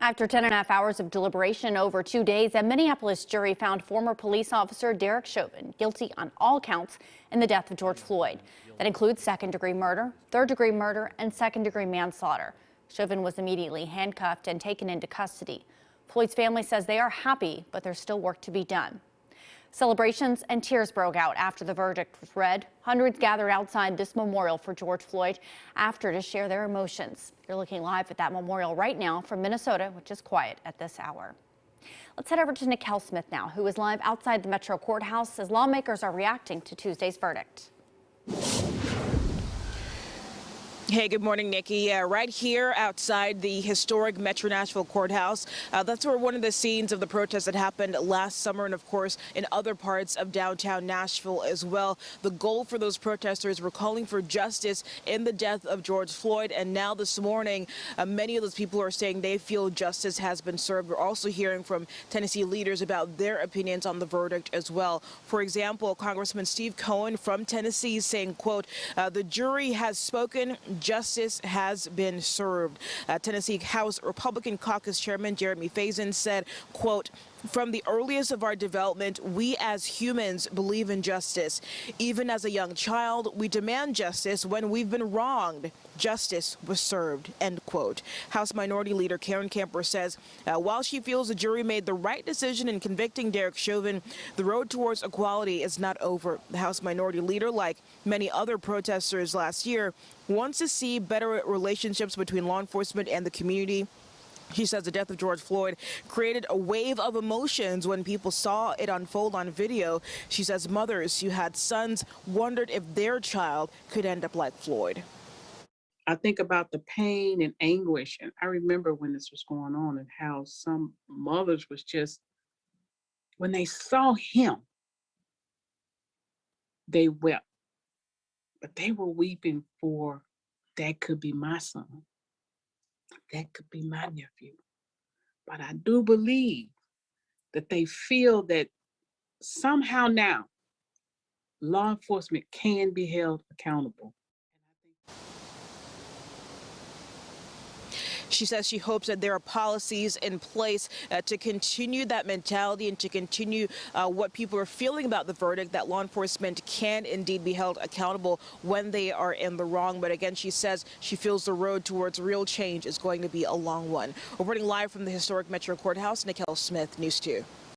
After 10.5 hours of deliberation over 2 days, a Minneapolis jury found former police officer Derek Chauvin guilty on all counts in the death of George Floyd. That includes second-degree murder, third-degree murder, and second-degree manslaughter. Chauvin was immediately handcuffed and taken into custody. Floyd's family says they are happy, but there's still work to be done. Celebrations and tears broke out after the verdict was read. Hundreds gathered outside this memorial for George Floyd after to share their emotions. You're looking live at that memorial right now from Minnesota, which is quiet at this hour. Let's head over to NICKELLE Smith now, who is live outside the Metro Courthouse as lawmakers are reacting to Tuesday's verdict. Hey, good morning, Nikki. Yeah, right here outside the historic Metro Nashville Courthouse. That's where one of the scenes of the protest that happened last summer and, of course, in other parts of downtown Nashville as well. The goal for those protesters were calling for justice in the death of George Floyd. And now this morning, many of those people are saying they feel justice has been served. We're also hearing from Tennessee leaders about their opinions on the verdict as well. For example, Congressman Steve Cohen from Tennessee is saying, quote, the jury has spoken. Justice has been served. Tennessee House Republican Caucus Chairman Jeremy Faison said, quote, from the earliest of our development, we as humans believe in justice. Even as a young child, we demand justice when we've been wronged. Justice was served, end quote. House Minority Leader Karen Camper says while she feels the jury made the right decision in convicting Derek Chauvin, the road towards equality is not over. The House Minority Leader, like many other protesters last year, wants to see better relationships between law enforcement and the community. She says the death of George Floyd created a wave of emotions when people saw it unfold on video. She says mothers who had sons wondered if their child could end up like Floyd. I think about the pain and anguish, and I remember when this was going on and how some mothers was just, when they saw him, they wept. But they were weeping for, that could be my son. That could be my nephew. But I do believe that they feel that somehow now law enforcement can be held accountable. She says she hopes that there are policies in place to continue that mentality and to continue what people are feeling about the verdict, that law enforcement can indeed be held accountable when they are in the wrong. But again, she says she feels the road towards real change is going to be a long one. Reporting live from the historic Metro Courthouse, NICKELLE Smith, News 2.